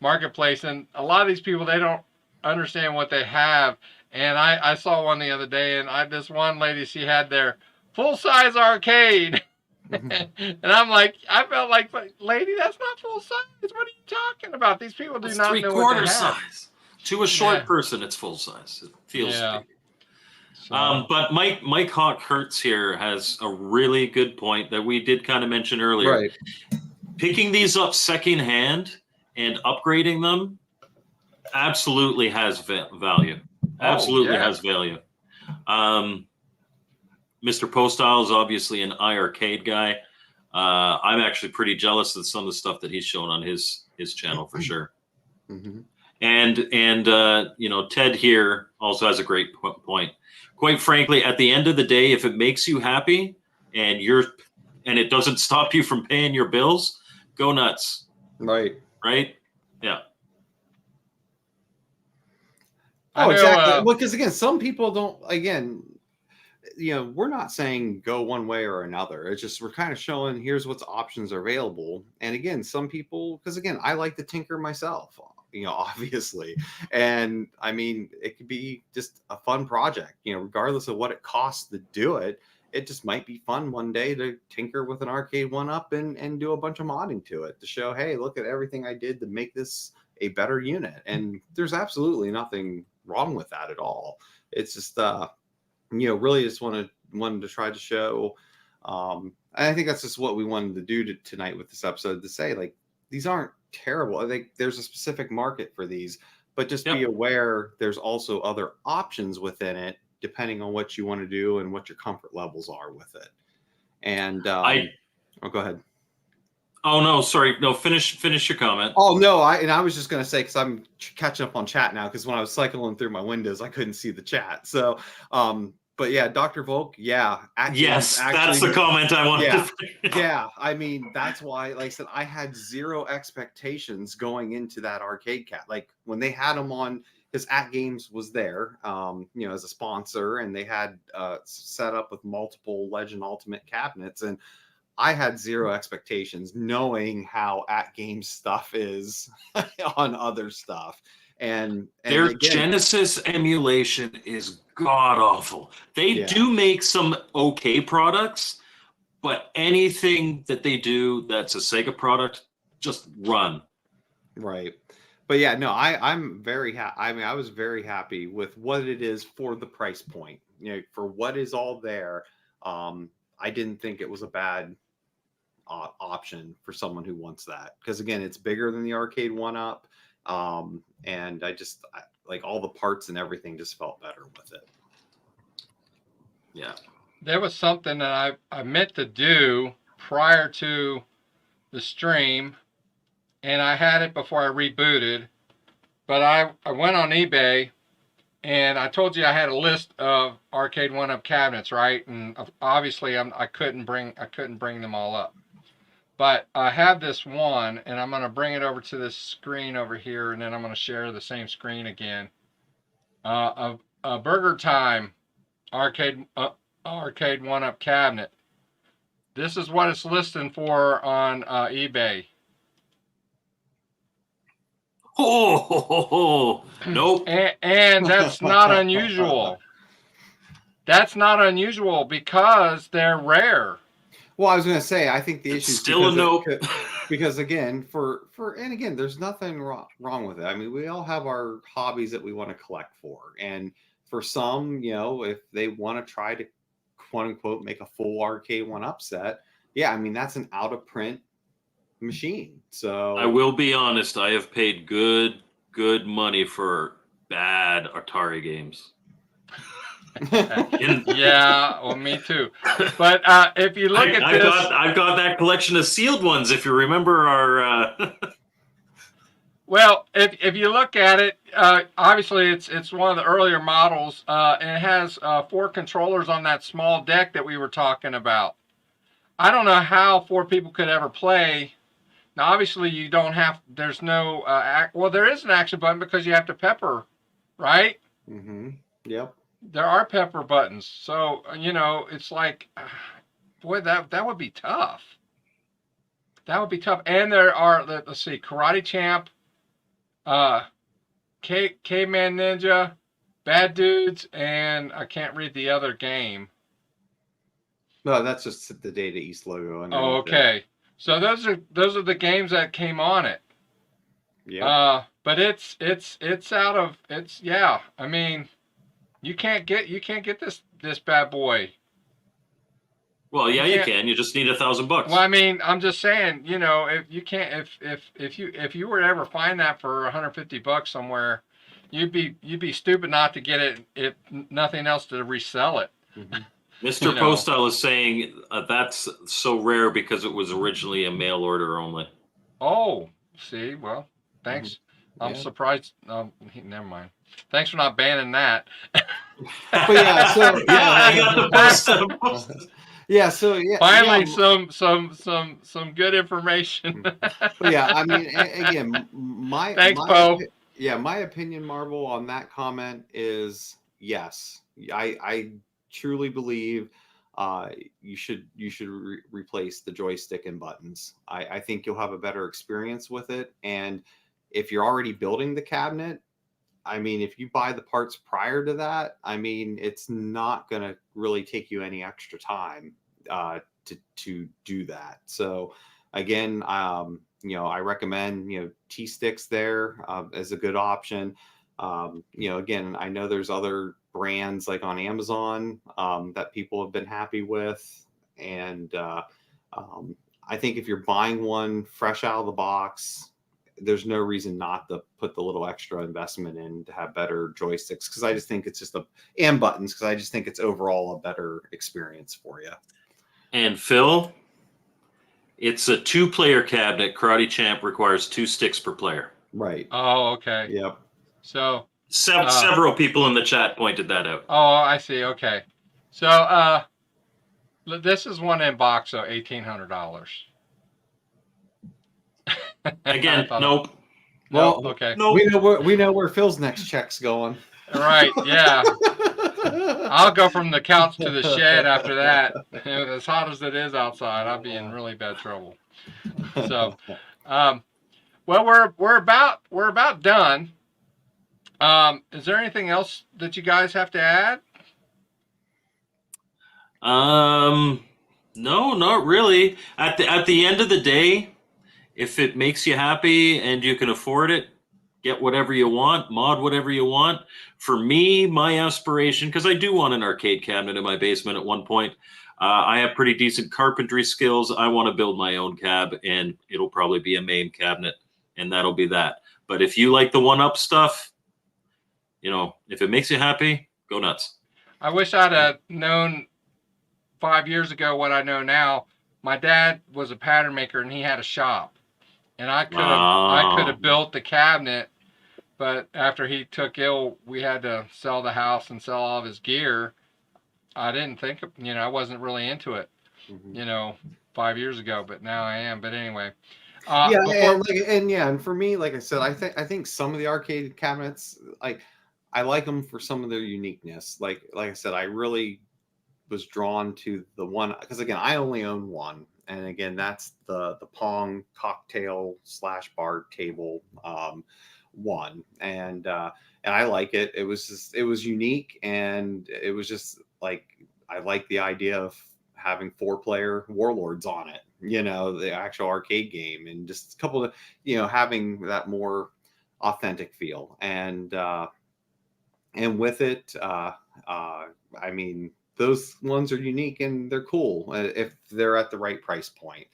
Marketplace, and a lot of these people, they don't understand what they have. And I saw one the other day, and this one lady, she had their full-size arcade. And I'm like, I felt like, lady, that's not full size. What are you talking about? These people do not know what they have. Size. To a short person, it's full size. It feels big. So. But Mike Hawk Hertz here has a really good point that we did kind of mention earlier. Right. Picking these up secondhand and upgrading them absolutely has value. Absolutely has value. Mr. Postile is obviously an iArcade guy. I'm actually pretty jealous of some of the stuff that he's shown on his channel for sure. Mm-hmm. And Ted here also has a great point. Quite frankly, at the end of the day, if it makes you happy and it doesn't stop you from paying your bills, go nuts. Right. Yeah. Oh, exactly. Well, because again, some people don't. Again, we're not saying go one way or another. It's just we're kind of showing here's what's options are available. And again, some people, because again, I like to tinker myself. Obviously. And I mean, it could be just a fun project, regardless of what it costs to do it. It just might be fun one day to tinker with an Arcade1up and do a bunch of modding to it to show, hey, look at everything I did to make this a better unit. And there's absolutely nothing wrong with that at all. It's just, really just wanted to try to show. And I think that's just what we wanted to do tonight with this episode, to say, like, these aren't terrible. I think there's a specific market for these, but just be aware there's also other options within it, depending on what you want to do and what your comfort levels are with it. And go ahead. Oh no, sorry. No, finish your comment. Oh no, I was just gonna say, because I'm catching up on chat now, because when I was cycling through my windows, I couldn't see the chat. So but yeah, Dr. Volk, yes, that's the comment I wanted to. Yeah, I mean, that's why, like I said, I had zero expectations going into that arcade cat. Like when they had them on, because At Games was there, as a sponsor, and they had set up with multiple Legend Ultimate cabinets, and I had zero expectations, knowing how At Games stuff is on other stuff. And their Genesis emulation is god awful. They do make some okay products, but anything that they do that's a Sega product, just run. Right. But yeah, no, I'm very happy. I mean, I was very happy with what it is for the price point. For what is all there. I didn't think it was a bad option for someone who wants that, because again, it's bigger than the Arcade1up. And I like all the parts and everything just felt better with it. Yeah. There was something that I meant to do prior to the stream, and I had it before I rebooted, but I went on eBay, and I told you I had a list of Arcade1up cabinets, right? And obviously I couldn't bring them all up. But I have this one, and I'm going to bring it over to this screen over here, and then I'm going to share the same screen again. A Burger Time Arcade1up cabinet. This is what it's listing for on eBay. Oh, nope. And that's not unusual. That's not unusual because they're rare. Well, I was going to say, I think the issue is still a nope. Because again, and again, there's nothing wrong with it. I mean, we all have our hobbies that we want to collect for, and for some, if they want to try to quote unquote make a full Arcade1up set, I mean, that's an out of print machine. So I will be honest, I have paid good money for bad Atari games. Yeah, well, me too. But if you look at this, I've got that collection of sealed ones. If you remember our Well, if you look at it, obviously it's one of the earlier models, and it has 4 controllers on that small deck that we were talking about. I don't know how 4 people could ever play. Now, obviously, you don't have. There's no. Well, there is an action button because you have to pepper, right? Mm-hmm. Yep. There are pepper buttons, so it's like, boy, that would be tough. That would be tough. And there are, let's see, Karate Champ, uh, Caveman Ninja, Bad Dudes, and I can't read the other game. No, that's just the Data East logo. Oh, okay. So those are the games that came on it. Yeah. But it's out of it's yeah. I mean, you can't get this bad boy. Well, yeah, you can. You just need $1,000. Well, I mean, I'm just saying, if you can't, if you were to ever find that for $150 somewhere, you'd be stupid not to get it if nothing else to resell it. Mm-hmm. Mr. Postal is saying that's so rare because it was originally a mail order only. Oh, see, well, thanks. Mm-hmm. I'm surprised. Never mind. Thanks for not banning that. But yeah, so I got the post. Yeah, so yeah. Finally, some good information. But yeah, I mean, again, Thanks, Poe. Yeah, my opinion, Marvel, on that comment is yes. I truly believe you should replace the joystick and buttons. I think you'll have a better experience with it. And if you're already building the cabinet, I mean, if you buy the parts prior to that, I mean, it's not going to really take you any extra time to do that. So again, I recommend, T-Sticks there as a good option. Again, I know there's other brands like on Amazon that people have been happy with. And I think if you're buying one fresh out of the box, there's no reason not to put the little extra investment in to have better joysticks, because I just think it's and buttons, because I just think it's overall a better experience for you. And Phil, it's a 2-player cabinet. Karate Champ requires 2 sticks per player. Right. Oh, okay. Yep. So several people in the chat pointed that out. Oh, I see. Okay. So this is one in box, so $1,800. Again, nope. Well, okay. Nope. We know where Phil's next check's going. Right. Yeah. I'll go from the couch to the shed after that. As hot as it is outside, I'll be in really bad trouble. So, well, we're about done. Is there anything else that you guys have to add? No, not really. At the end of the day, if it makes you happy and you can afford it, get whatever you want, mod whatever you want. For me, my aspiration, because I do want an arcade cabinet in my basement at one point. I have pretty decent carpentry skills. I want to build my own cab, and it'll probably be a MAME cabinet, and that'll be that. But if you like the 1-up stuff, if it makes you happy, go nuts. I wish I'd have known 5 years ago what I know now. My dad was a pattern maker, and he had a shop. And I could have built the cabinet, but after he took ill, we had to sell the house and sell all of his gear. I didn't think, I wasn't really into it, 5 years ago, but now I am. But anyway, and for me, like I said, I think some of the arcade cabinets, I like them for some of their uniqueness. Like I said, I really was drawn to the one, because again, I only own one. And again, that's the Pong cocktail / bar table one, and I like it. It was unique, and it was just like, I like the idea of having 4-player Warlords on it. The actual arcade game, and just a couple of having that more authentic feel, and with it, I mean, those ones are unique and they're cool if they're at the right price point.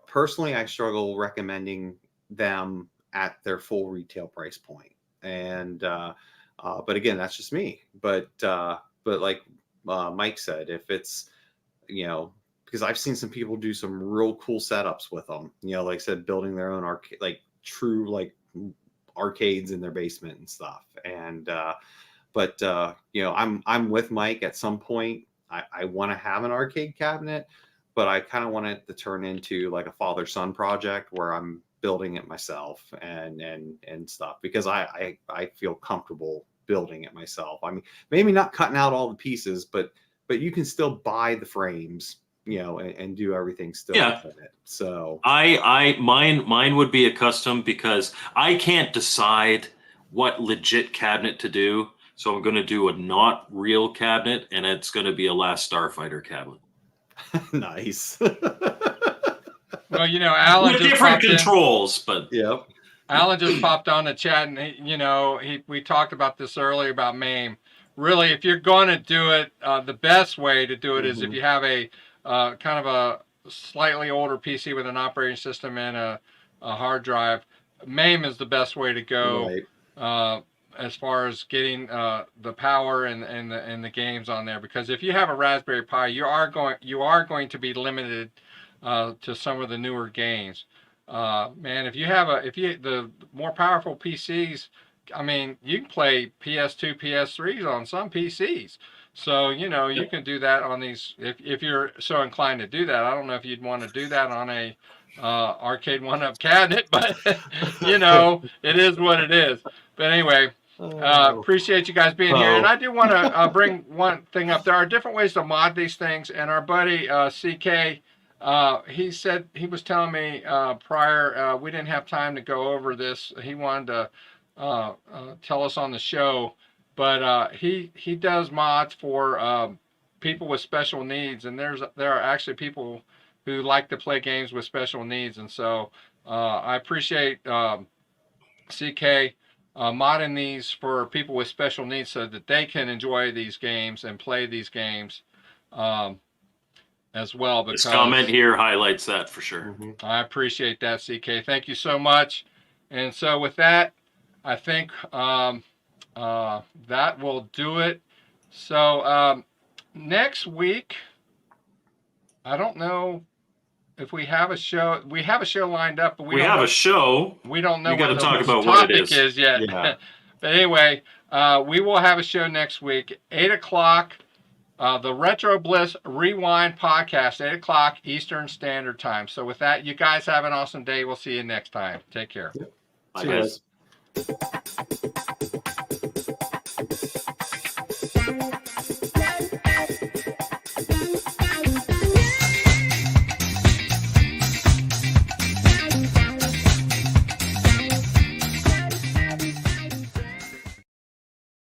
Personally, I struggle recommending them at their full retail price point. And but again, that's just me. But like Mike said, if it's because I've seen some people do some real cool setups with them. Like I said, building their own arcade, like true like arcades in their basement and stuff. And but I'm with Mike. At some point I want to have an arcade cabinet, but I kind of want it to turn into like a father-son project where I'm building it myself and stuff, because I feel comfortable building it myself. I mean, maybe not cutting out all the pieces, but you can still buy the frames, and do everything still within it. So mine would be a custom, because I can't decide what legit cabinet to do. So I'm going to do a not real cabinet, and it's going to be a Last Starfighter cabinet. Nice. Well, Alan with just different popped controls, but Yep. Alan just popped on the chat, and we talked about this earlier about MAME. Really, if you're going to do it, the best way to do it is if you have a kind of a slightly older PC with an operating system and a hard drive. MAME is the best way to go. Right. As far as getting the power and the games on there, because if you have a Raspberry Pi, you are going to be limited to some of the newer games. Man, if the more powerful PCs, I mean, you can play PS2, PS3s on some PCs. So you can do that on these if you're so inclined to do that. I don't know if you'd want to do that on a Arcade1up cabinet, but it is what it is. But anyway. Appreciate you guys being here, and I do want to bring one thing up. There are different ways to mod these things, and our buddy CK, he said, he was telling me prior, we didn't have time to go over this. He wanted to tell us on the show, but he does mods for people with special needs, and there are actually people who like to play games with special needs, and so I appreciate CK modding these for people with special needs so that they can enjoy these games and play these games as well. This comment here highlights that for sure. I appreciate that, CK. Thank you so much. And so with that, I think that will do it. So next week, I don't know if we have a show. We have a show lined up, but we have a show. We don't know what the topic what it is yet. Yeah. But anyway, we will have a show next week, 8 o'clock. The Retro Bliss Rewind podcast, 8 o'clock Eastern Standard Time. So with that, you guys have an awesome day. We'll see you next time. Take care. Bye, guys.